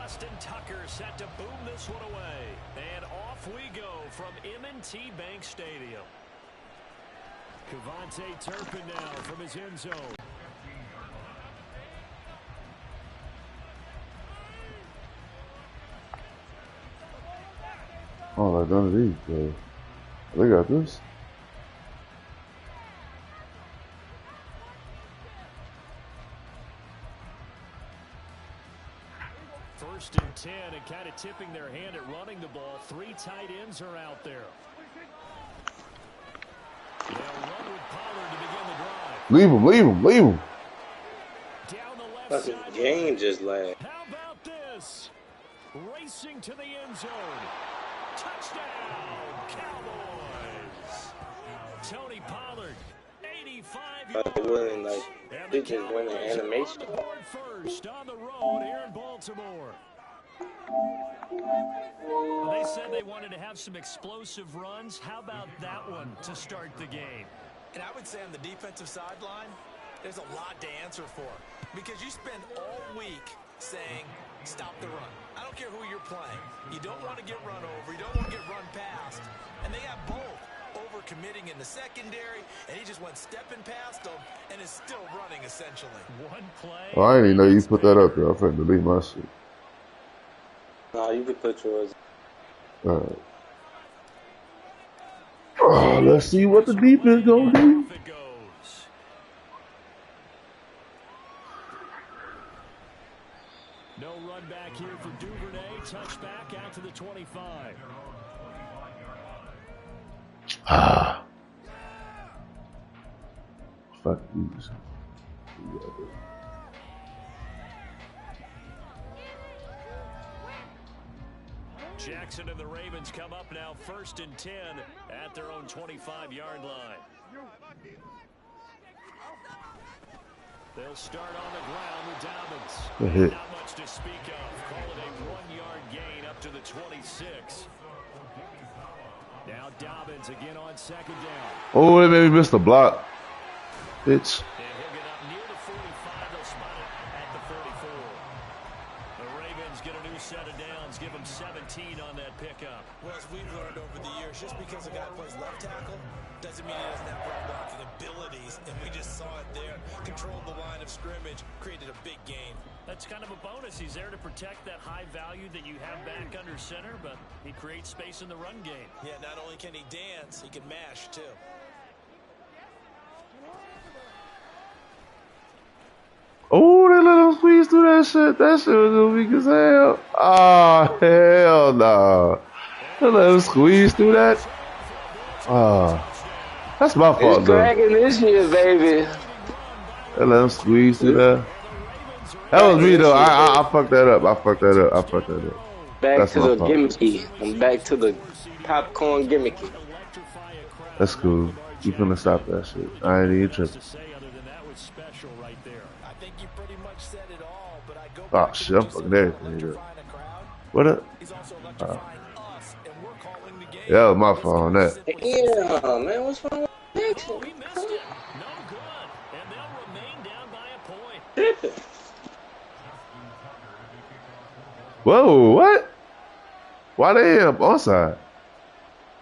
Justin Tucker set to boom this one away. And off we go from M&T Bank Stadium. Cavante Turpin now from his end zone. Oh, like none of these, bro. They got this. First and 10, and kind of tipping their hand at running the ball. 3 tight ends are out there. They'll run with Pollard to begin the drive. Leave him, leave him, leave him. Down the left side. Game just lagged. How about this? Racing to the end zone. Touchdown, Cowboys. Tony Pollard, 85 yards. They just win the animation. First on the road here in Baltimore. Well, they said they wanted to have some explosive runs. How about that one to start the game? And I would say on the defensive sideline, there's a lot to answer for. Because you spend all week saying, stop the run. I don't care who you're playing. You don't want to get run over. You don't want to get run past. And they got both. Over-committing in the secondary, and he just went stepping past them and is still running, essentially. One play. Oh, I didn't even know you put that up there. I'm finna delete my shit. Nah, you can put yours. Alright. Oh, let's see what the defense gonna do. No run back here for Duvernay. Touchback out to the 25. Ah. Fuck these. Jackson and the Ravens come up now first and 10 at their own 25-yard line. They'll start on the ground with Dobbins. Not much to speak of. Call it a 1-yard gain up to the 26. Now Dobbins again on second down. Oh, they made me miss the block. Bitch. And he'll get up near the 45. They'll spot it at the 34. The Ravens get a new set of downs. Give them 17 on that pickup. Well, as we've learned over the years, just because a guy plays left tackle doesn't mean he doesn't have run blocking abilities. And we just saw it there. Controlled the line of scrimmage, created a big gain. That's kind of a bonus. He's there to protect that high value that you have back under center, but he creates space in the run game. Yeah, not only can he dance, he can mash, too. Oh, they let him squeeze through that shit. That shit was weak as hell. Oh, hell no. They let him squeeze through that. Oh, that's my fault, It's though. dragging this year, baby. They let him squeeze through that. That was me, though. I fucked that up. I fucked that up. Back That's to my the fault. gimmicky. I'm back to the popcorn gimmicky. That's cool. You finna stop that shit. I ain't even tripping. Oh shit, I'm fucking everything up. What up? Yeah, that was my fault on that. Yeah, man, what's wrong with Jackson? Whoa, what? Why they up onside?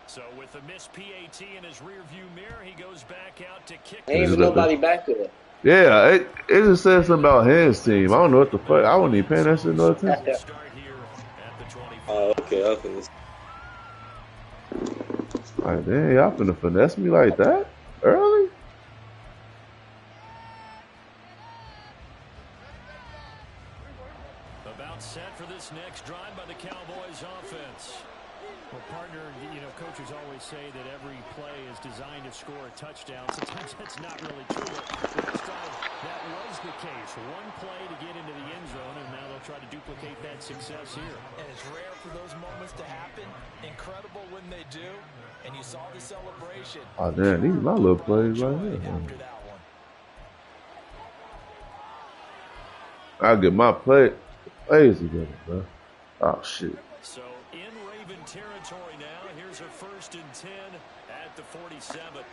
So with the missed PAT in his rear view mirror, he goes back out to kick. Ain't even nobody back there. Yeah, it just said something about his team. I don't know what the fuck. I wasn't even paying that shit no attention. Oh, okay. Like, damn, y'all finna finesse me like that early? About set for this next drive by the Cowboys offense. Well, partner, you know, coaches always say that every play is designed to score a touchdown. Sometimes that's not really true, but this drive, that was the case. One play to get into the end zone, and now they'll try to duplicate that success here. And it's rare for those moments to happen. Incredible when they do, and you saw the celebration. Oh, damn, these are my little plays right here. I'll get my plays together, bro. Oh, shit. So in Raven territory now. Here's a first and 10 at the 47.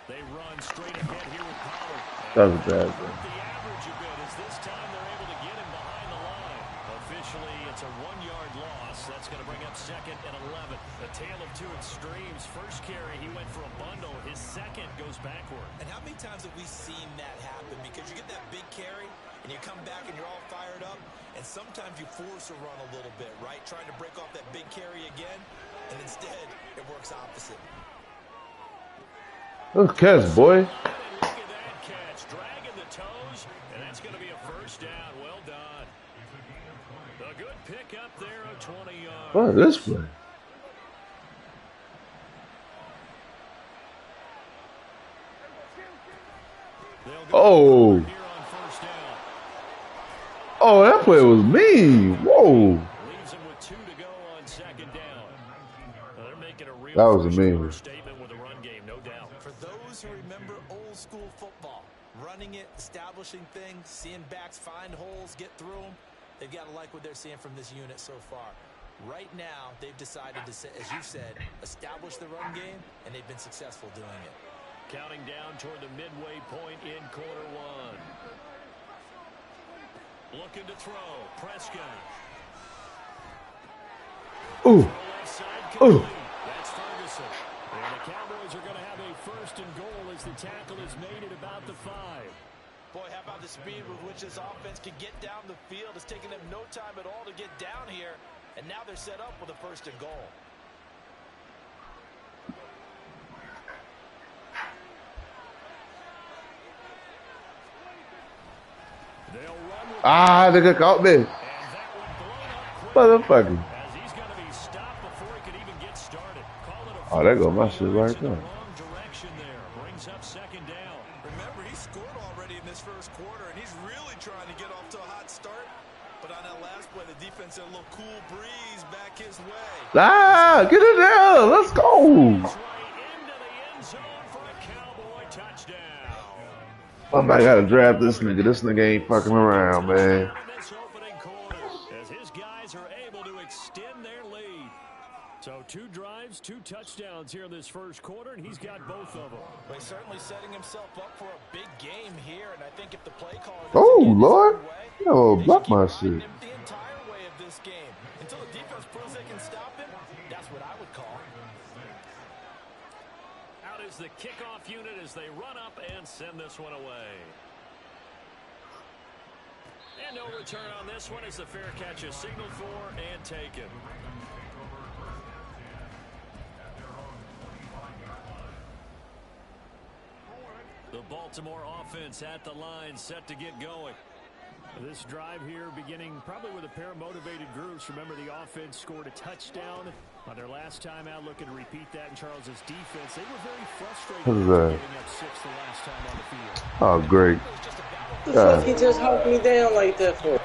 They run straight ahead here with Pollard. That was bad, bro. The average a bit as this time they're able to get him behind the line. A officially, it's a 1-yard loss. That's going to bring up 2nd and 11. A tale of two extremes. First carry, he went for a bundle. His second goes backward. And how many times have we seen that happen? Because you get that big carry, and you come back and you're all fired up, and sometimes you force a run a little bit, right? Trying to break off that big carry again, and instead it works opposite. Good catch, boy. Look at that catch, dragging the toes, and that's going to be a first down. Well done. A good pick up there of 20 yards. What is this play? Oh. Oh, that play was mean. Whoa. Leaves him with 2 to go on 2nd down. They're making a real That was amazing statement with the run game, no doubt. For those who remember old school football, running it, establishing things, seeing backs find holes, get through them, they've got to like what they're seeing from this unit so far. Right now, they've decided to, as you said, establish the run game, and they've been successful doing it. Counting down toward the midway point in quarter 1. Looking to throw. Prescott. Ooh. Ooh. That's Ferguson. And the Cowboys are going to have a 1st and goal as the tackle is made at about the 5. Boy, how about the speed with which this offense can get down the field? It's taken them no time at all to get down here, and now they're set up with a 1st and goal. Ah, nigga caught me. Motherfucker. Oh, there go my shit right there. Brings up 2nd down. Remember, he scored already in this first quarter, and he's really trying to get off to a hot start. But on that last play, the defense had a little cool breeze back his way. Ah, get in there. Let's go. Into the end zone for a Cowboy touchdown. Somebody gotta draft this nigga. This nigga ain't fucking around, man. This opening quarter, as his guys are able to extend their lead. So 2 drives, 2 touchdowns here in this first quarter, and he's got both of them. But he's certainly setting himself up for a big game here, and I think if the play caller Oh, Lord. Yo, block my shit. the entire way of this game until the defense proves they can stop him. That's what I would call. Out is the kickoff unit as they run up and send this one away. And no return on this one as the fair catch is signaled for and taken. The Baltimore offense at the line, set to get going. This drive here beginning probably with a pair of motivated groups. Remember, the offense scored a touchdown on their last time out, looking to repeat that in Charles's defense. They were very frustrated giving up 6 the last time on the field. Oh, great. What the fuck he just hawked me down like that for?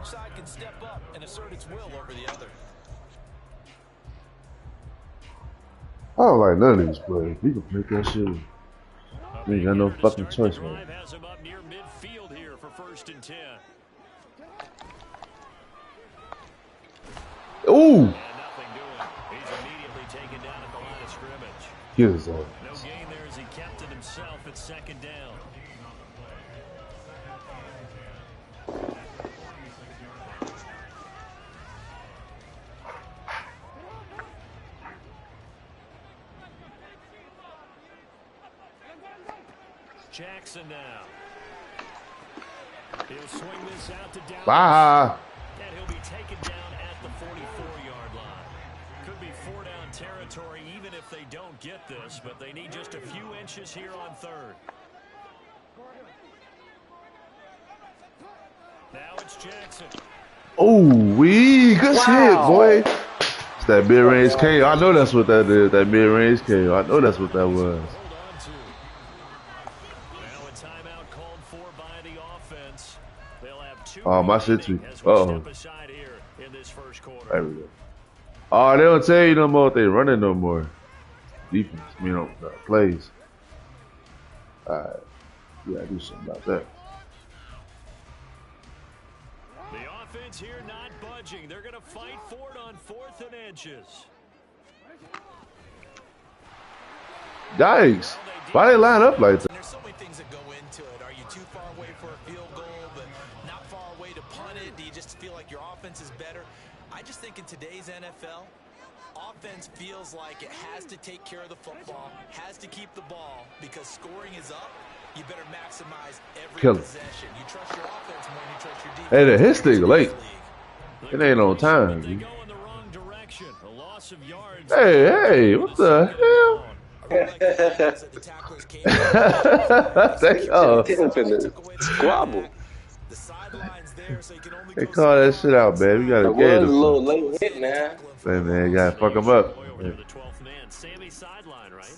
Side can step up and assert its will over the other. I don't like none of these plays. We can make that shit. We ain't got no fucking choice, man. Has him up near midfield here for 1st and 10. Ooh! And nothing doing. He's immediately taken down at the line of scrimmage. Here's that. No gain there as he kept it himself at 2nd down. Jackson now. He'll swing this out to Dallas. Bye. And he'll be taken down at the 44-yard line. Could be 4-down territory even if they don't get this, but they need just a few inches here on 3rd. Now it's Jackson. Oh, good shit, boy. It's that mid-range KO. I know that's what that is. That mid-range KO. I know that's what that was. Oh, my shit too. Uh-oh. There we go. Oh, they don't tell you no more if they running no more. Defense, plays. Alright. We gotta do something about that. The offense here not budging. They're going to fight for it on 4th and inches. Yikes. Why they line up like that? And there's so many things that go into it. Are you too far away for a field goal, but not far away to punt it? Do you just feel like your offense is better? I just think in today's NFL, offense feels like it has to take care of the football, has to keep the ball, because scoring is up. You better maximize every possession. You trust your offense more than you trust your defense. Hey, the hit stick late. It ain't on time, dude. Hey, what the hell? Squabble. They call that shit out, man. We gotta It get was a him. little late hit, man. Hey, man, you gotta fuck him up.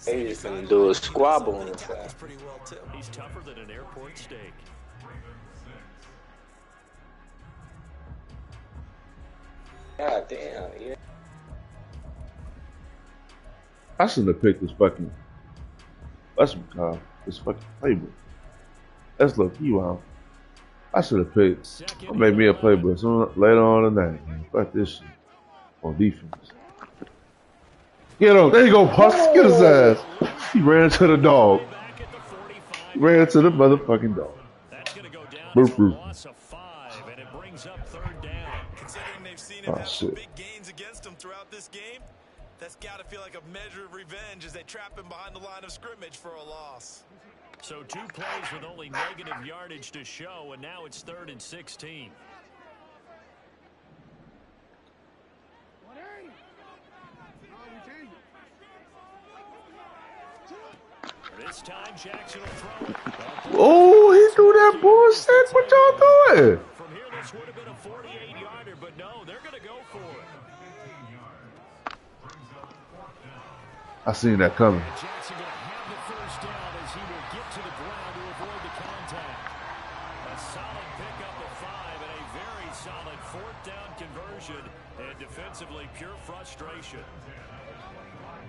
They just gonna do a squabble on the side. He's tougher than an airport steak. God damn, yeah. I shouldn't have picked this fucking. This fucking playbook. That's low key wild. I should have picked. I'll make me a playbook later on tonight, man. Fuck this shit. On defense. Get him. There you go, Puss. Get his ass. He ran into the dog. He ran into the motherfucking dog. That's going to go down Boop, as a boop. loss of 5, and it brings up 3rd down. Considering they've seen him have some Shit. big gains against them throughout this game, that's got to feel like a measure of revenge as they trap him behind the line of scrimmage for a loss. So 2 plays with only negative yardage to show, and now it's 3rd and 16. This time Jackson will throw it. Oh, he threw that bullshit. What y'all doing? From here, this would have been a 48-yarder, but no, they're going to go for it. I seen that coming. Jackson going to have the 1st down as he will get to the ground to avoid the contact. A solid pickup of 5 and a very solid 4th down conversion, and defensively pure frustration.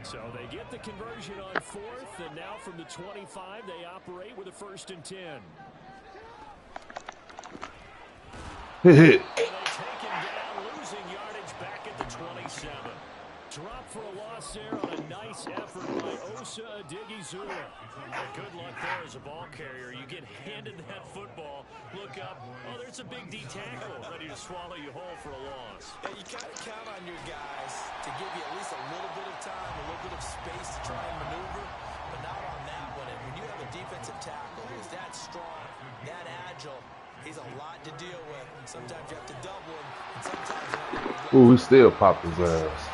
So they get the conversion on 4th, and now from the 25, they operate with a 1st and 10. Hit. And they take him down, losing yardage back at the 27. Drop for a loss there on a nice effort by Osa Odigizua. Good luck there as a ball carrier. You get handed that football, look up, oh, there's a big D tackle ready to swallow you whole for a loss. Yeah, you kind of count on your guys to give you at least a little bit of time, a little bit of space to try and maneuver, but not on that one. And when you have a defensive tackle who's that strong, that agile, he's a lot to deal with. Sometimes you have to double him, and sometimes you have to... Ooh, he still popped his ass.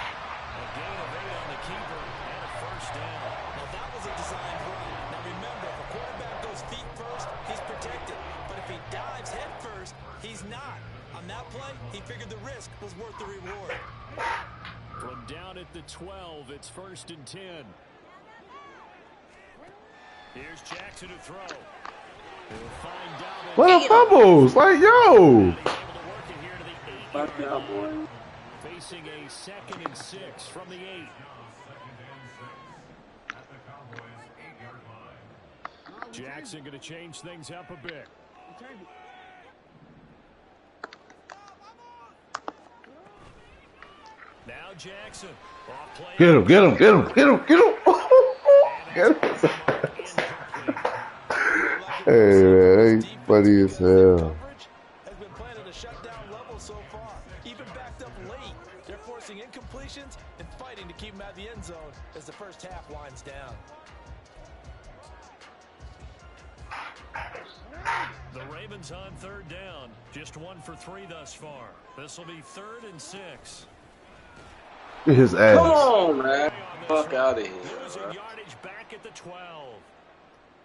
He figured the risk was worth the reward. From down at the 12, it's 1st and 10. Here's Jackson to throw. He'll find Dalvin. What a fumbles! Like, yo! Facing a 2nd and 6 from the 8. Jackson going to change things up a bit. Now Jackson. Get him, get him, get him, get him, get him. Get him. Hey, man, they funny as hell. Has been playing at a shutdown level so far. Even backed up late. They're forcing incompletions and fighting to keep them out of the end zone as the first half winds down. The Ravens on 3rd down. Just 1 for 3 thus far. This will be 3rd and 6. Get his ass. Come on, man. Fuck out of here. Losing yardage back at the 12.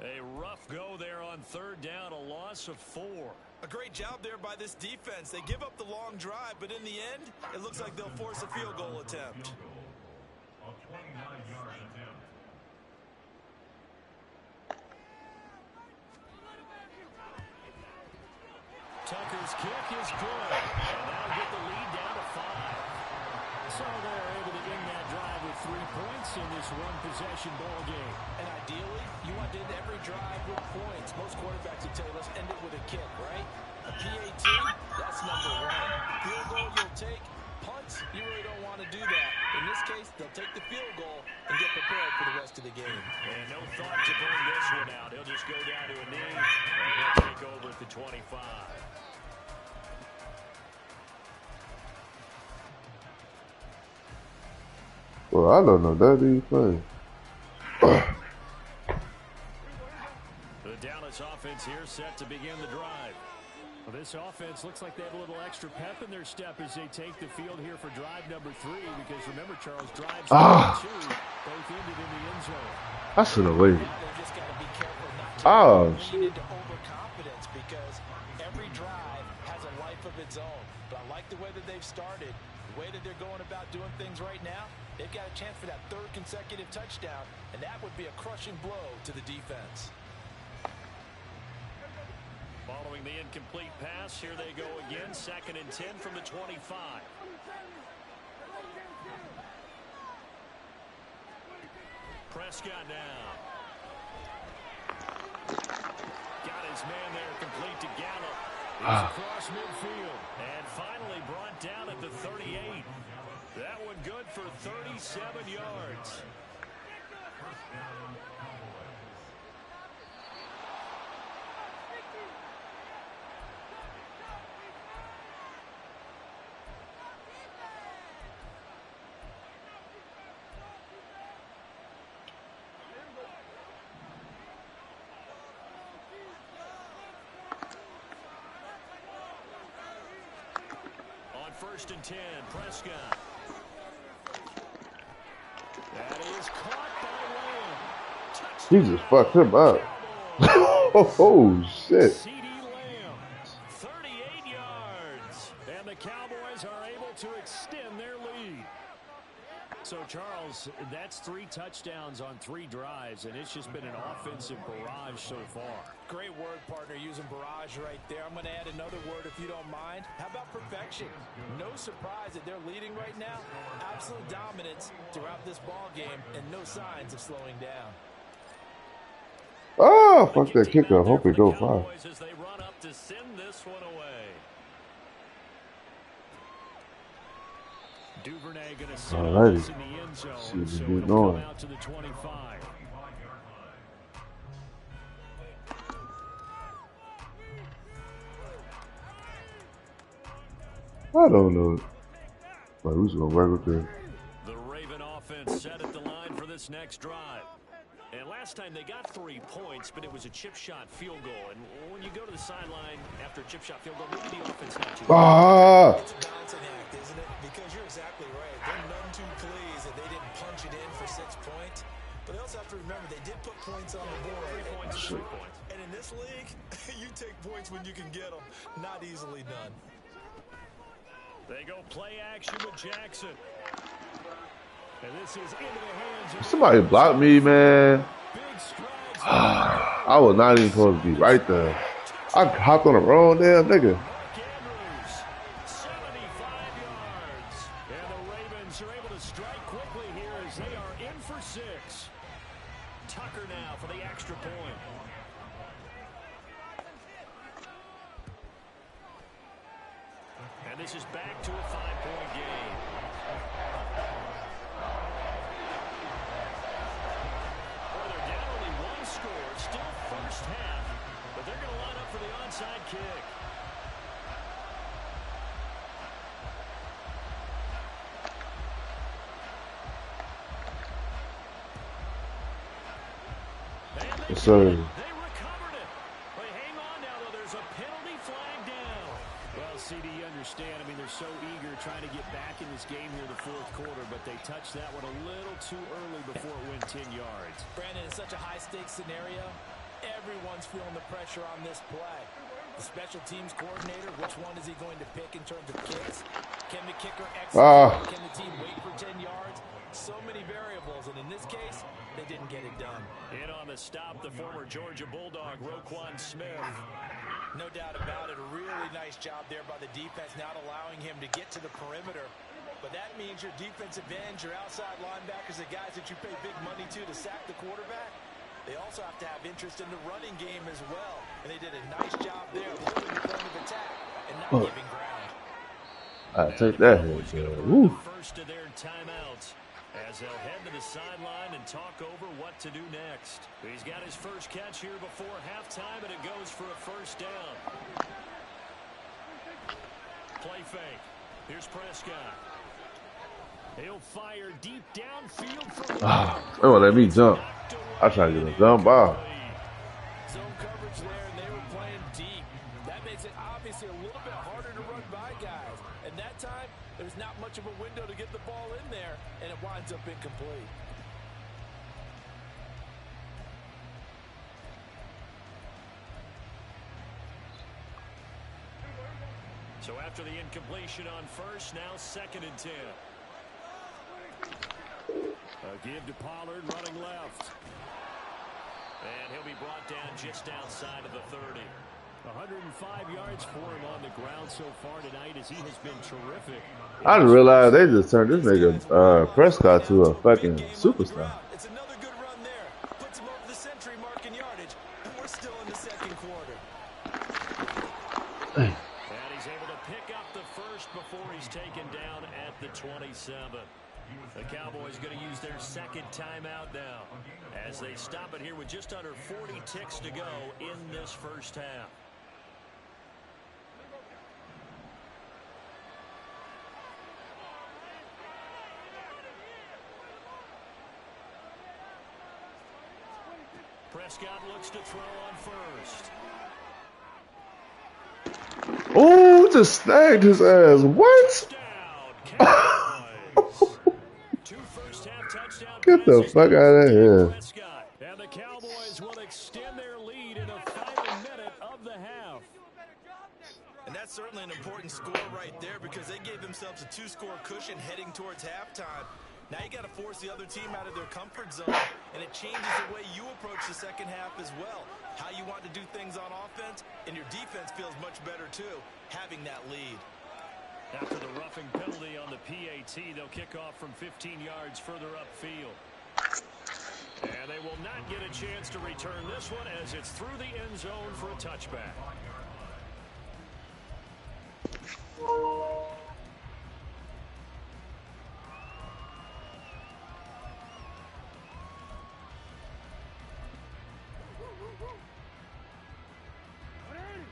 A rough go there on 3rd down, a loss of 4. A great job there by this defense. They give up the long drive, but in the end, it looks like they'll force a field goal attempt. Tucker's kick is good, and that'll get the lead down to 5. So they're able to end that drive with 3 points in this one-possession ball game. And ideally, you want to end every drive with points. Most quarterbacks would tell you, let's end it with a kick, right? A PAT, that's number 1. Field goal you'll take. Punts, you really don't want to do that. In this case, they'll take the field goal and get prepared for the rest of the game. And no thought to bring this one out. He'll just go down to a knee, and he'll take over at the 25. Well, I don't know that these things. The Dallas offense here set to begin the drive. Well, this offense looks like they have a little extra pep in their step as they take the field here for drive number 3. Because remember, Charles, drives 2 both ended in the end zone. I should have waited. They've just got to be careful not to lean into overconfidence because every drive has a life of its own. But I like the way that they've started, the way that they're going about doing things right now. They've got a chance for that 3rd consecutive touchdown, and that would be a crushing blow to the defense. Following the incomplete pass, here they go again. 2nd and 10 from the 25. Prescott now. Got his man there, complete to Gallup. He's across midfield. And finally brought down at the 38. That one good for 37 yards. On 1st and 10, Prescott. That is caught by Lamb. He just fucked him up. Oh, shit. CD Lamb, 38 yards. And the Cowboys are able to extend their lead. So, Charles, that's 3 touchdowns on 3 drives, and it's just been an offensive barrage so far. Great word, partner, using barrage right there. I'm going to add another word if you don't mind. How about perfection? No surprise that they're leading right now. Absolute dominance throughout this ball game and no signs of slowing down. Oh, fuck that kicker. Hope it go far. As they run up to send this one away. Duvernay going to sit on this in the end zone, so it'll come out to the 25. I don't know. Like, who's gonna work with this? The Raven offense set at the line for this next drive. And last time they got 3 points, but it was a chip shot field goal. And when you go to the sideline after a chip shot field goal, maybe the offense not too It's a balancing act, isn't it? Because you're exactly right. They're none too pleased that they didn't punch it in for 6 points. But they also have to remember they did put points on the board. 3 points is 3 points. And in this league, you take points when you can get them. Not easily done. They go play action with Jackson. And this is into the hands of Somebody blocked me, man. I was not even supposed to be right there. I hopped on the wrong damn nigga. Mark Andrews, 75 yards. And the Ravens are able to strike quickly here as they are in for 6. Tucker now for the extra point. And this is back to a 5-point game. Well, they're down only 1 score, still first half, but they're going to line up for the onside kick. Yes, sir. They recovered it. They hang on now, though. There's a penalty flag down. Well, CD, you understand. I mean, they're so eager trying to get back in this game here in the 4th quarter, but they touched that one a little too early before it went 10 yards. Brandon, it's such a high-stakes scenario. Everyone's feeling the pressure on this play. The special teams coordinator, which one is he going to pick in terms of kicks? Can the kicker execute? Can the team wait for 10 yards? So many variables, and in this case, they didn't get it done. In on the stop, the former Georgia Bulldog, Roquan Smith. No doubt about it. A really nice job there by the defense, not allowing him to get to the perimeter. But that means your defensive ends, your outside linebackers, the guys that you pay big money to sack the quarterback, they also have to have interest in the running game as well. And they did a nice job there of holding the point of attack and not giving ground. I take that hit, man. Woo. First of their timeouts. As they'll head to the sideline and talk over what to do next. He's got his first catch here before halftime, and it goes for a first down. Play fake. Here's Prescott. He'll fire deep downfield for oh, let me jump. I try to get a jump ball. Zone coverage there, and they were playing deep. That makes it obviously a little bit harder to run by guys. And that time, there's not much of a window to get the ball in there, and it winds up incomplete. So after the incompletion on first, now 2nd and 10. A give to Pollard running left. And he'll be brought down just outside of the 30. 105 yards for him on the ground so far tonight as he has been terrific. I didn't realize they just turned this nigga Prescott to a fucking superstar. It's another good run there. Puts him over the century mark in yardage. And we're still in the second quarter. And he's able to pick up the first before he's taken down at the 27. The Cowboys going to use their second timeout now as they stop it here with just under 40 ticks to go in this first half. Prescott looks to throw on first. Oh, just snagged his ass. What? Get the fuck out of here. And the Cowboys will extend their lead in the final minute of the half. And that's certainly an important score right there because they gave themselves a 2-score cushion heading towards halftime. Now you got to force the other team out of their comfort zone, and it changes the way you approach the second half as well. How you want to do things on offense, and your defense feels much better too, having that lead. After the roughing penalty on the PAT, they'll kick off from 15 yards further upfield. And they will not get a chance to return this one as it's through the end zone for a touchback.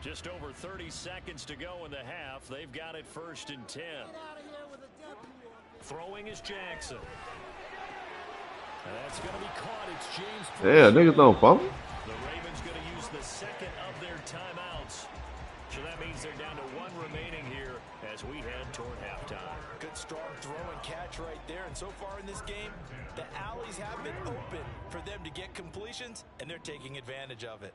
Just over 30 seconds to go in the half. They've got it 1st and 10. Throwing is Jackson. And that's going to be caught. It's James. Yeah, niggas don't fumble. The Ravens going to use the second of their timeouts. So that means they're down to 1 remaining here as we head toward halftime. Good strong throw and catch right there. And so far in this game, the alleys have been open for them to get completions, and they're taking advantage of it.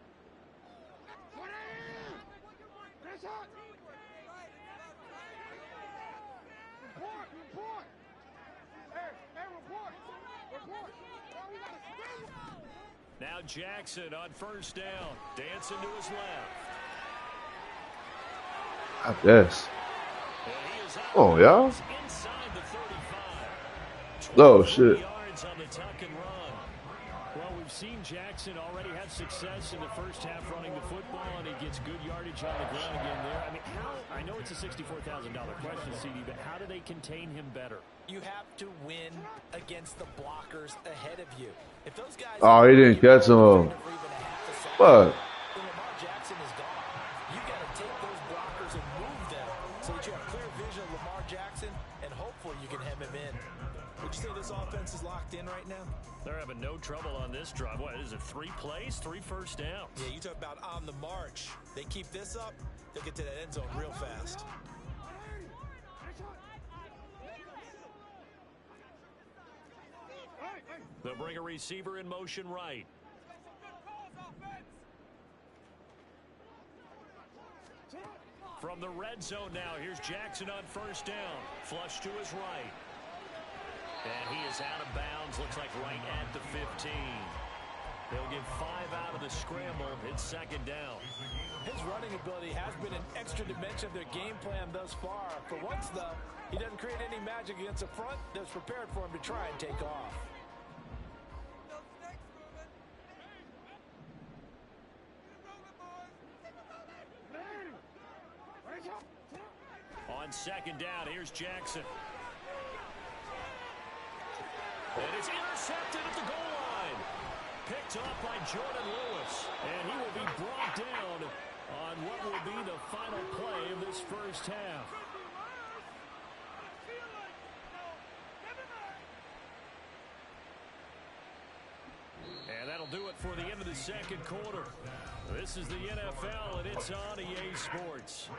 Now Jackson on 1st down. Dancing to his left. I guess. Oh, y'all. Inside the 35. Oh, shit. Yards on the tuck and run. Well, we've seen Jackson already have success in the first half running the football, and he gets good yardage on the ground again there. I mean, I know it's a $64,000 question, CD, but how do they contain him better? You have to win against the blockers ahead of you. If those guys Oh, he didn't catch him. What? Lamar Jackson is gone. You got to take those blockers and move them so that you have clear vision of Lamar Jackson, and hopefully you can hem him in. Would you say this offense is locked in right now? They're having no trouble on this drive. What is it, 3 plays, 3 first downs? Yeah, you talk about on the march. They keep this up, they'll get to that end zone real fast. They'll bring a receiver in motion right. From the red zone now, here's Jackson on 1st down. Flush to his right. And he is out of bounds, looks like right at the 15. They'll get 5 out of the scramble. It's 2nd down. His running ability has been an extra dimension of their game plan thus far. For once, though, he doesn't create any magic against the front that's prepared for him to try and take off. On 2nd down, here's Jackson. And it's intercepted at the goal line. Picked off by Jordan Lewis. And he will be brought down on what will be the final play of this first half. And that'll do it for the end of the second quarter. This is the NFL, and it's on EA Sports.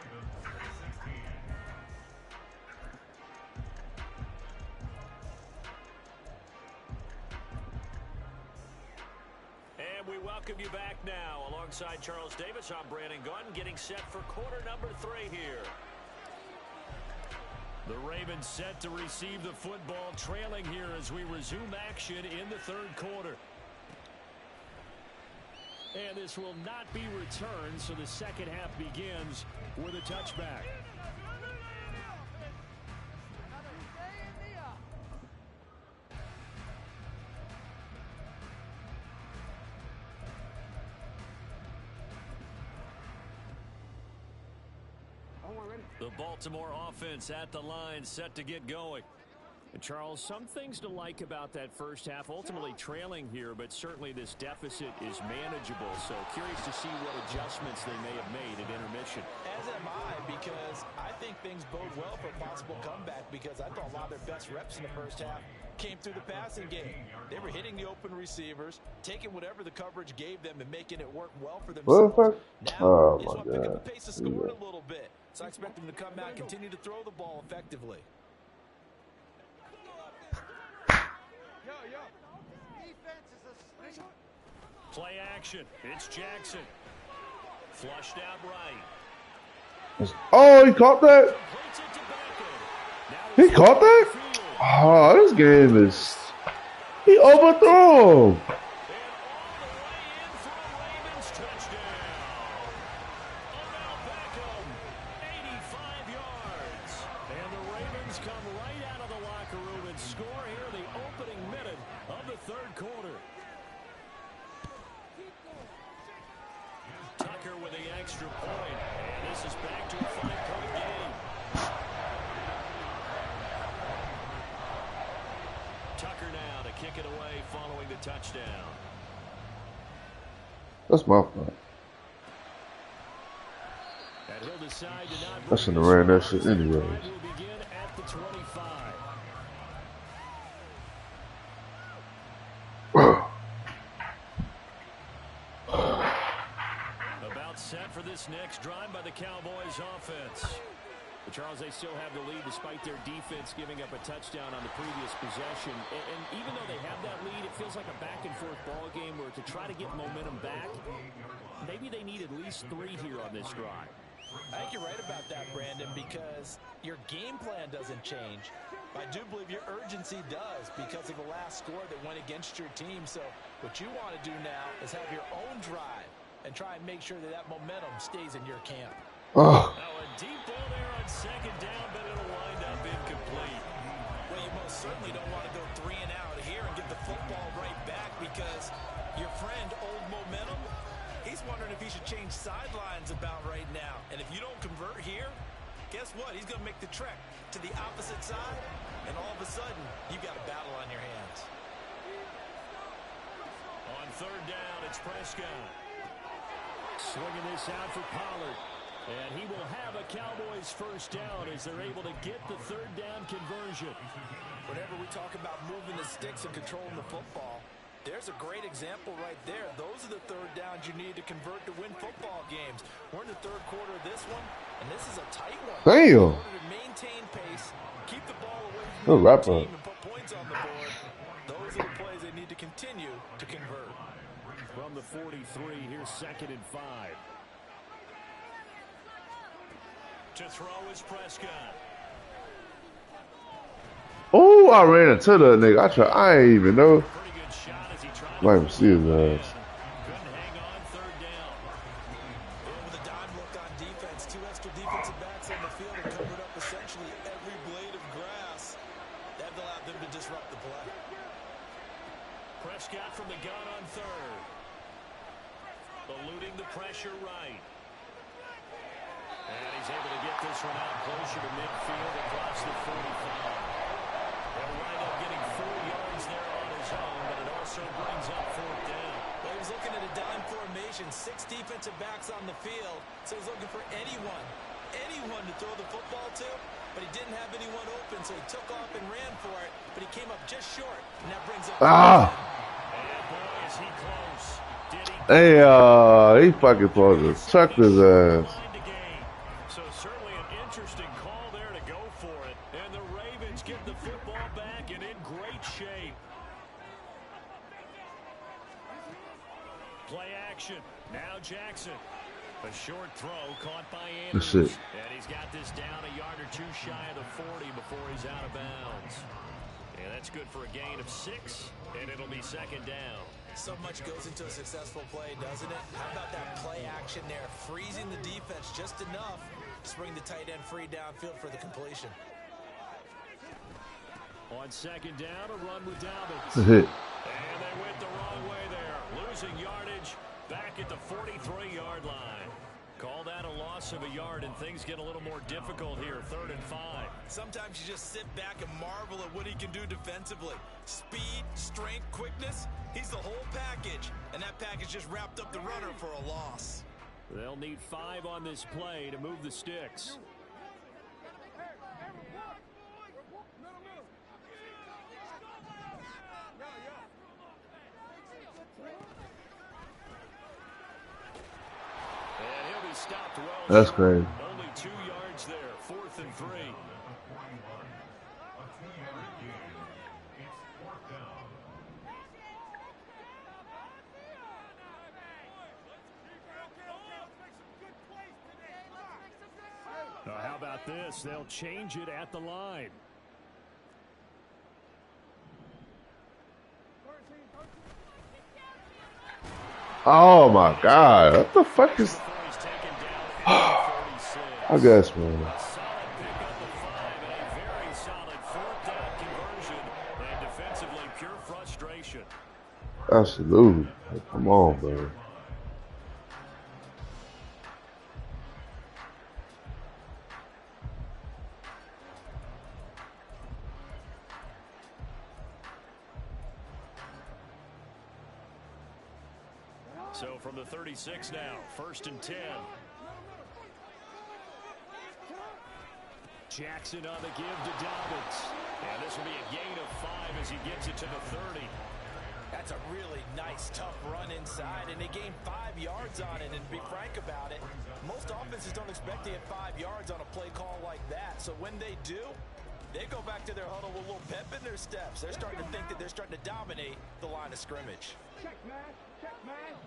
And we welcome you back now. Alongside Charles Davis, I'm Brandon Gunn, getting set for quarter number 3 here. The Ravens set to receive the football, trailing here as we resume action in the third quarter. And this will not be returned, so the second half begins with a touchback. The Baltimore offense at the line, set to get going. And Charles, some things to like about that first half, ultimately trailing here, but certainly this deficit is manageable. So curious to see what adjustments they may have made at intermission. As am I, because I think things bode well for a possible comeback, because I thought a lot of their best reps in the first half came through the passing game. They were hitting the open receivers, taking whatever the coverage gave them and making it work well for themselves. Now, they just want to pick up the pace of scoring a little bit. So I expect them to come out and continue to throw the ball effectively. Play action. It's Jackson. Flushed out right. Oh, he caught that? He caught that? Oh, this game is... He overthrew him. That's my fault. I shouldn't have ran that shit anyways. About set for this next drive by the Cowboys offense. But Charles, they still have the lead despite their defense giving up a touchdown on the previous possession. And even though they have that lead, it feels like a back-and-forth ball game where to try to get momentum back, maybe they need at least 3 here on this drive. I think you're right about that, Brandon, because your game plan doesn't change. I do believe your urgency does because of the last score that went against your team. So what you want to do now is have your own drive and try and make sure that that momentum stays in your camp. Oh. Now a deep ball there on second down, but it'll wind up incomplete. Well, you most certainly don't want to go 3 and out here and get the football right back, because your friend, Old Momentum, he's wondering if he should change sidelines about right now. And if you don't convert here, guess what? He's going to make the trek to the opposite side, and all of a sudden, you've got a battle on your hands. On third down, it's Prescott. Swinging this out for Pollard. And he will have a Cowboys first down as they're able to get the third down conversion. Whenever we talk about moving the sticks and controlling the football, there's a great example right there. Those are the third downs you need to convert to win football games. We're in the third quarter of this one, and this is a tight one. Damn. In order to maintain pace, keep the ball away from the team and put points on the board, those are the plays they need to continue to convert. From the 43, here's 2nd and 5. To throw is Prescott. Oh, I ran into that nigga. I ain't even know. Might even see his ass. Couldn't hang on third down. With a dime look on defense, 2 extra defensive backs on the field and covered up essentially every blade of grass. That allowed them to disrupt the play. Prescott from the gun on third. Eluding the pressure right. And he's able to get this one out closer to midfield across the 45. He'll wind up getting 4 yards there on his own, but it also brings up 4th down. Well, he was looking at a dime formation, 6 defensive backs on the field, so he was looking for anyone to throw the football to, but he didn't have anyone open, so he took off and ran for it, but he came up just short, and that brings up... And boy, is he close. Hey, he fucking supposed to chuck his ass. So certainly an interesting call there to go for it, and the Ravens get the football back and in great shape. Play action. Now Jackson. A short throw caught by Andrews. And he's got this down a yard or 2 shy of the 40 before he's out of bounds. And that's good for a gain of 6, and it'll be 2nd down. So much goes into a successful play, doesn't it? How about that play action there, freezing the defense just enough to bring the tight end free downfield for the completion. On 2nd down, a run with Dobbins. And they went the wrong way there, losing yardage back at the 43-yard line. Call that a loss of a yard, and things get a little more difficult here, 3rd and 5. Sometimes you just sit back and marvel at what he can do defensively. Speed, strength, quickness, he's the whole package, and that package just wrapped up the runner for a loss. They'll need 5 on this play to move the sticks. Stopped well. That's crazy. Only 2 yards there. 4th and 3. How about this? They'll change it at the line. Oh my God! What the fuck is? I guess, man. Absolutely. Come on, bro. So from the 36 now, 1st and 10. Jackson on the give to Dobbins. And this will be a gain of 5 as he gets it to the 30. That's a really nice, tough run inside, and they gained 5 yards on it. And to be frank about it, most offenses don't expect to get 5 yards on a play call like that. So when they do, they go back to their huddle with a little pep in their steps. They're starting to think that they're starting to dominate the line of scrimmage. Check, man. Check, man.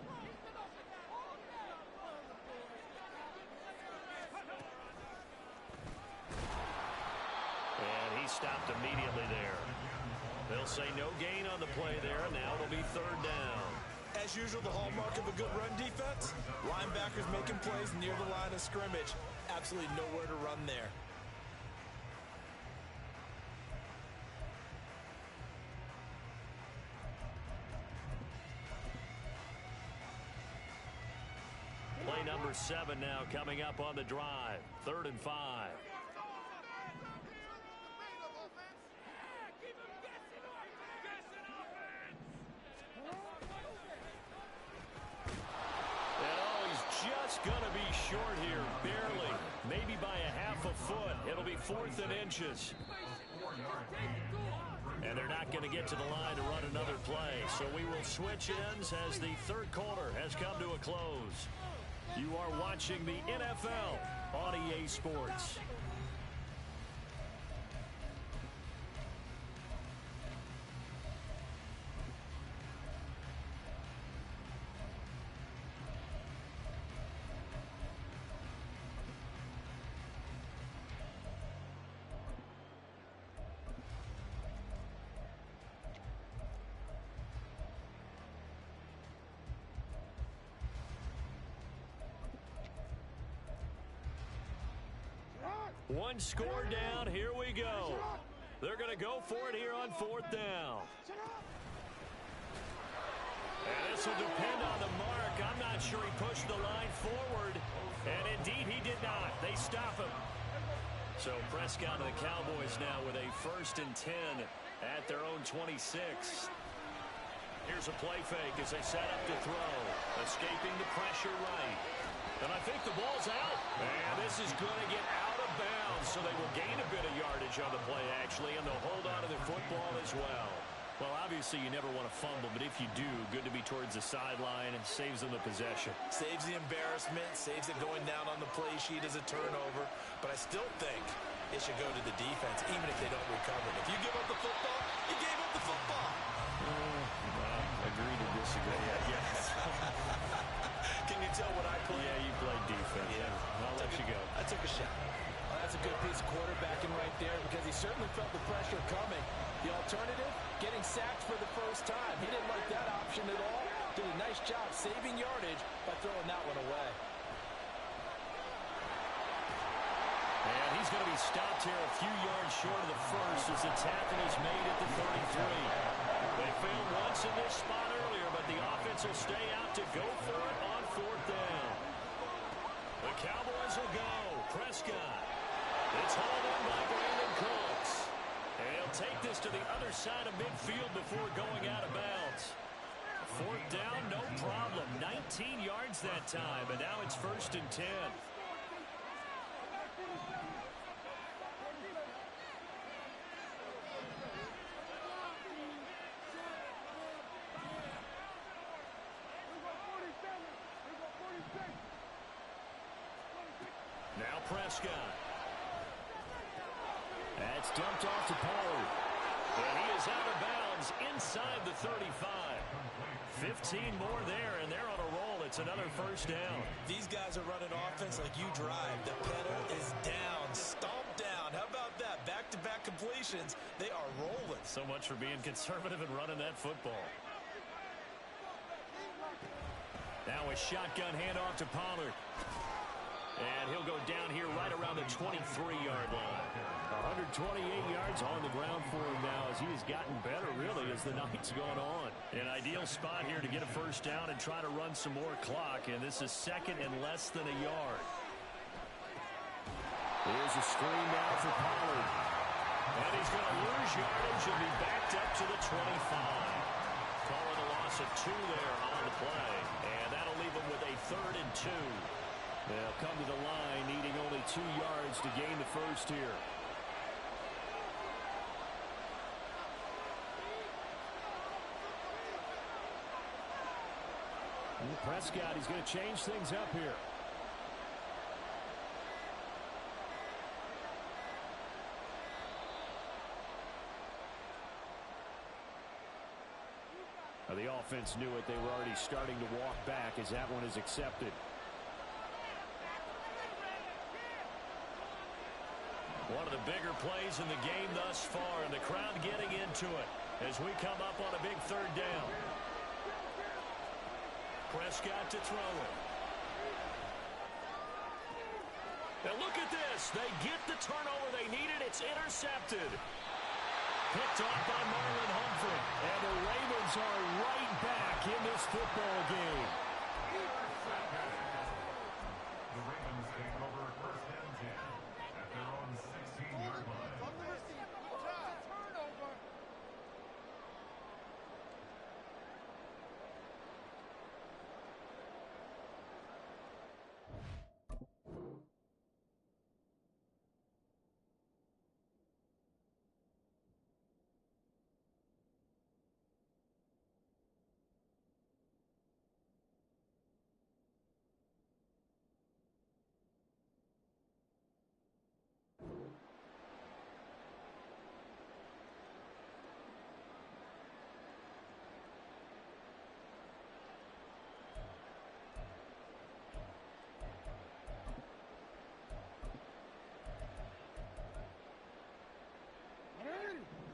And he stopped immediately there. They'll say no gain on the play there. Now it'll be 3rd down. As usual, the hallmark of a good run defense, linebackers making plays near the line of scrimmage. Absolutely nowhere to run there. Play number 7 now coming up on the drive. 3rd and 5. Going to be short here, barely, maybe by a half a foot. It'll be 4th and inches. And they're not going to get to the line to run another play. So we will switch ends as the 3rd quarter has come to a close. You are watching the NFL on EA Sports. One score down, here we go. They're going to go for it here on 4th down. And this will depend on the mark. I'm not sure he pushed the line forward. And indeed he did not. They stop him. So Prescott and the Cowboys now with a 1st and 10 at their own 26. Here's a play fake as they set up to throw. Escaping the pressure right. And I think the ball's out. And this is going to get out of bounds, so they will gain a bit of yardage on the play, actually, and they'll hold on to the football as well. Well, obviously, you never want to fumble, but if you do, good to be towards the sideline and saves them the possession. Saves the embarrassment, saves it going down on the play sheet as a turnover. But I still think it should go to the defense, even if they don't recover it. If you give up the football, you gave up the football. Agree to disagree, I guess. Can you tell what I play? Yeah, you played defense. Yeah. I'll let you go. I took a shot. Well, that's a good piece of quarterbacking right there because he certainly felt the pressure coming. The alternative, getting sacked for the first time. He didn't like that option at all. Did a nice job saving yardage by throwing that one away. And he's going to be stopped here a few yards short of the first as the tackle is made at the 33. They failed once in this spot earlier, but the offense will stay out to go for it on fourth down. The Cowboys will go. Prescott. It's hauled in by Brandon Cooks. And he'll take this to the other side of midfield before going out of bounds. Fourth down, no problem. 19 yards that time, and now it's 1st and 10. Now Prescott. That's dumped off to Pollard. And he is out of bounds inside the 35. 15 more there, and they're on a roll. It's another first down. These guys are running offense like you drive. The pedal is down, stomped down. How about that? Back-to-back completions. They are rolling. So much for being conservative and running that football. Now a shotgun handoff to Pollard. And he'll go down here right around the 23-yard line. 128 yards on the ground for him now as he has gotten better, really, as the night's gone on. An ideal spot here to get a first down and try to run some more clock, and this is second and less than a yard. Here's a screen now for Pollard. And he's going to lose yardage and be backed up to the 25. Calling a loss of 2 there on the play, and that'll leave him with a 3rd and 2. They'll come to the line needing only 2 yards to gain the first here. And Prescott, he's going to change things up here. Now the offense knew it. They were already starting to walk back as that one is accepted. One of the bigger plays in the game thus far, and the crowd getting into it as we come up on a big 3rd down. Prescott to throw it. Now look at this. They get the turnover they needed. It's intercepted. Picked off by Marlon Humphrey. And the Ravens are right back in this football game. The Ravens take over 1st and 10 at their own 16-yard line.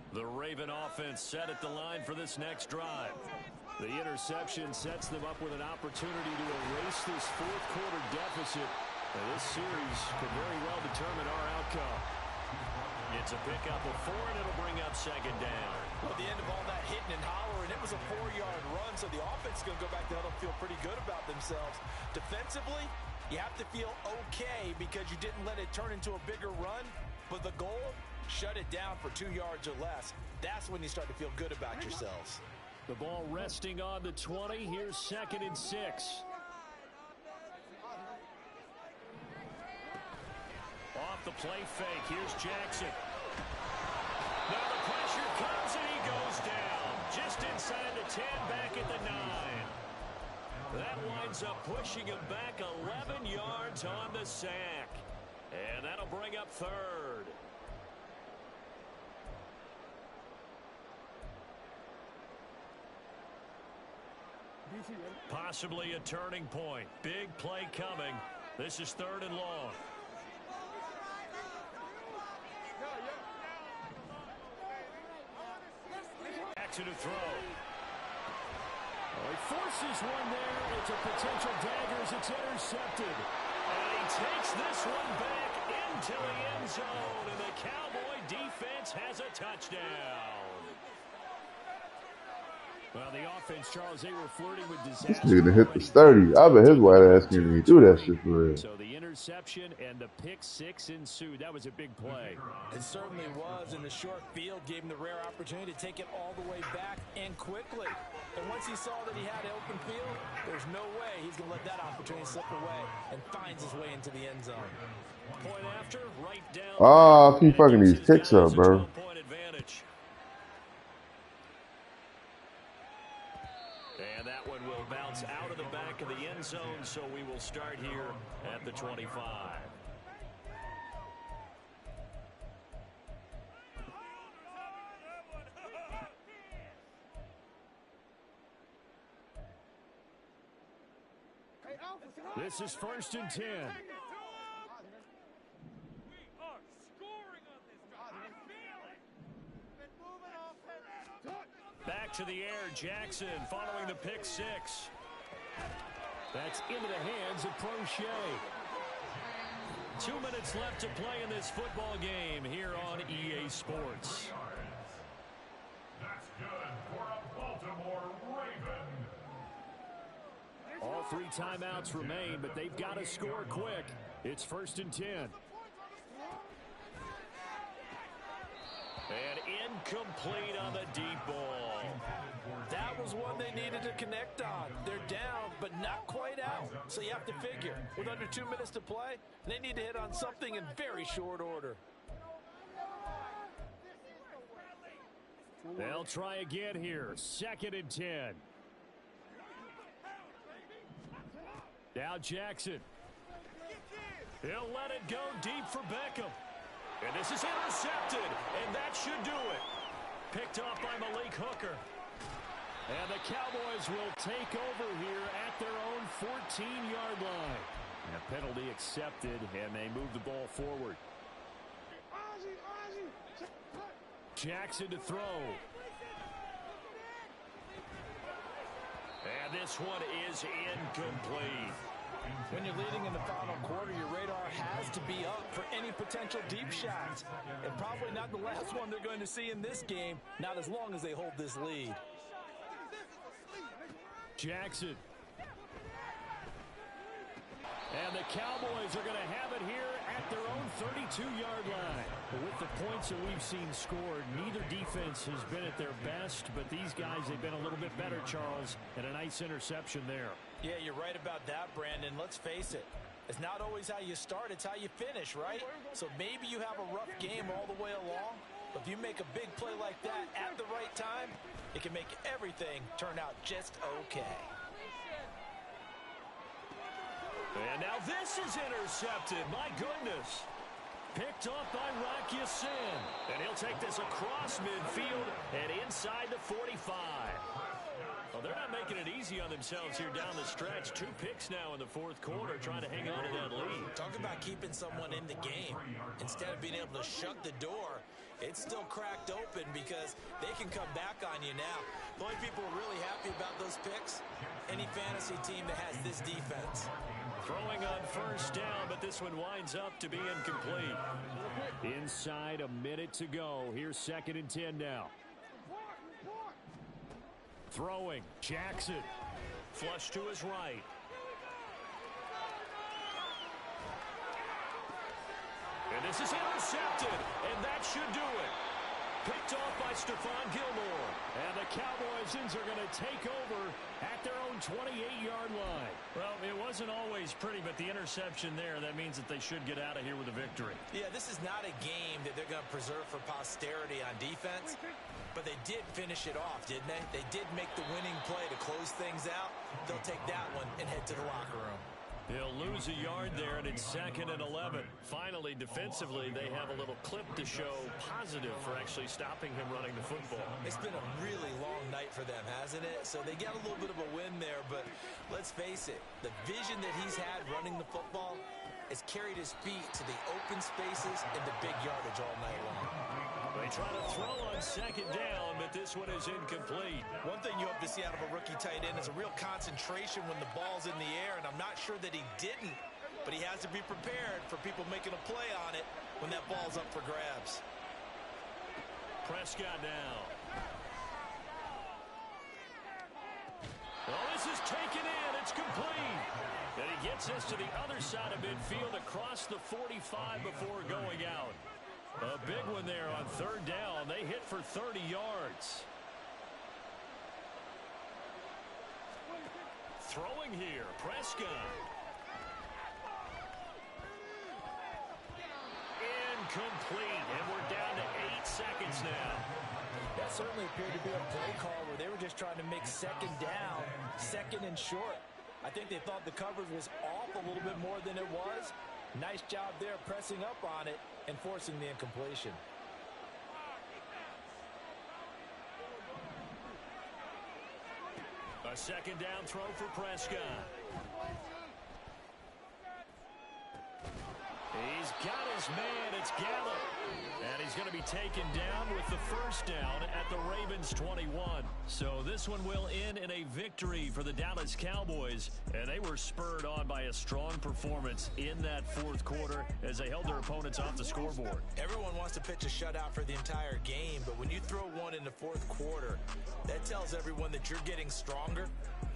The Raven offense set at the line for this next drive. The interception sets them up with an opportunity to erase this 4th quarter deficit. And this series could very well determine our outcome. It's a pickup of 4, and it'll bring up 2nd down. Well, at the end of all that hitting and hollering, it was a 4-yard run, so the offense is going to go back there and feel pretty good about themselves. Defensively, you have to feel okay because you didn't let it turn into a bigger run. But the goal, Shut it down for 2 yards or less. That's when you start to feel good about yourselves. The ball resting on the 20. Here's 2nd and 6. Off the play fake. Here's Jackson. Now the pressure comes and he goes down. Just inside the 10, back at the 9. That winds up pushing him back 11 yards on the sack. And that'll bring up 3rd. Possibly a turning point. Big play coming. This is 3rd and long. Jackson to throw. Well, he forces one there. It's a potential dagger as it's intercepted. And he takes this one back into the end zone. And the Cowboy defense has a touchdown. Well, the offense, Charles, they were flirting with disaster. This nigga hit the 30. I bet his white ass can't even do that shit for real. So the interception and the pick 6 ensued. That was a big play. It certainly was, and the short field gave him the rare opportunity to take it all the way back and quickly. And once he saw that he had open field, there's no way he's going to let that opportunity slip away, and finds his way into the end zone. Point after, right down. Oh, keep fucking these picks up, bro. And that one will bounce out of the back of the end zone, so we will start here at the 25. This is 1st and 10. Back to the air, Jackson following the pick 6. That's into the hands of Prochet. 2 minutes left to play in this football game here on EA Sports. That's good for a Baltimore Raven. All 3 timeouts remain, but they've got to score quick. It's 1st and 10. And incomplete on the deep ball. That was one they needed to connect on. They're down, but not quite out. So you have to figure, with under 2 minutes to play, they need to hit on something in very short order. They'll try again here. 2nd and 10. Now Jackson. He'll let it go deep for Beckham. And this is intercepted, and that should do it. Picked off by Malik Hooker. And the Cowboys will take over here at their own 14-yard line. And a penalty accepted, and they move the ball forward. Jackson to throw. And this one is incomplete. When you're leading in the final quarter, your radar has to be up for any potential deep shots. And probably not the last one they're going to see in this game, not as long as they hold this lead. Jackson. And the Cowboys are going to have it here at their own 32-yard line. But with the points that we've seen scored, neither defense has been at their best, but these guys, they've been a little bit better, Charles, and a nice interception there. Yeah, you're right about that, Brandon. Let's face it. It's not always how you start, it's how you finish, right? So maybe you have a rough game all the way along, but if you make a big play like that at the right time, it can make everything turn out just okay. And now this is intercepted. My goodness. Picked off by Rocky Sin. And he'll take this across midfield and inside the 45. Well, they're not making it easy on themselves here down the stretch. 2 picks now in the 4th quarter, trying to hang on to that lead. Talk about keeping someone in the game. Instead of being able to shut the door, it's still cracked open because they can come back on you now. The only people who are really happy about those picks, any fantasy team that has this defense. Throwing on 1st down, but this one winds up to be incomplete. Inside a minute to go. Here's 2nd and 10 now. Throwing. Jackson. Flush to his right. And this is intercepted, and that should do Picked off by Stephon Gilmore. And the Cowboys are going to take over at their own 28-yard line. Well, it wasn't always pretty, but the interception there, that means that they should get out of here with a victory. Yeah, this is not a game that they're going to preserve for posterity on defense, but they did finish it off, didn't they? They did make the winning play to close things out. They'll take that one and head to the locker room. He'll lose a yard there, and it's 2nd and 11. Finally, defensively, they have a little clip to show positive for actually stopping him running the football. It's been a really long night for them, hasn't it? So they get a little bit of a win there, but let's face it, the vision that he's had running the football has carried his feet to the open spaces and the big yardage all night long. They try to throw on 2nd down, but this one is incomplete. One thing you hope to see out of a rookie tight end is a real concentration when the ball's in the air, and I'm not sure that he didn't, but he has to be prepared for people making a play on it when that ball's up for grabs. Prescott now. Well, this is taken in. It's complete. And he gets us to the other side of midfield across the 45 before going out. A big one there on 3rd down. They hit for 30 yards. Throwing here, Prescott. Incomplete, and we're down to 8 seconds now. That certainly appeared to be a play call where they were just trying to make 2nd down, 2nd and short. I think they thought the coverage was off a little bit more than it was. Nice job there pressing up on it and forcing the incompletion. A 2nd down throw for Prescott. He's got his man. It's Gallup. And he's going to be taken down with the 1st down at the Ravens 21. So this one will end in a victory for the Dallas Cowboys. And they were spurred on by a strong performance in that 4th quarter as they held their opponents off the scoreboard. Everyone wants to pitch a shutout for the entire game, but when you throw one in the 4th quarter, that tells everyone that you're getting stronger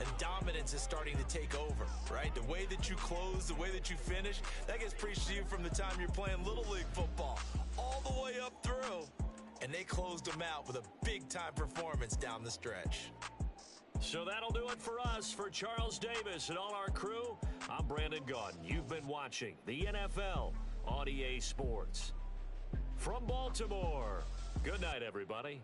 and dominance is starting to take over, right? The way that you close, the way that you finish, that gets preached to you from the time you're playing Little League football all the way up through. And they closed them out with a big-time performance down the stretch. So that'll do it for us. For Charles Davis and all our crew, I'm Brandon Gaudin. You've been watching the NFL on EA Sports. From Baltimore, good night, everybody.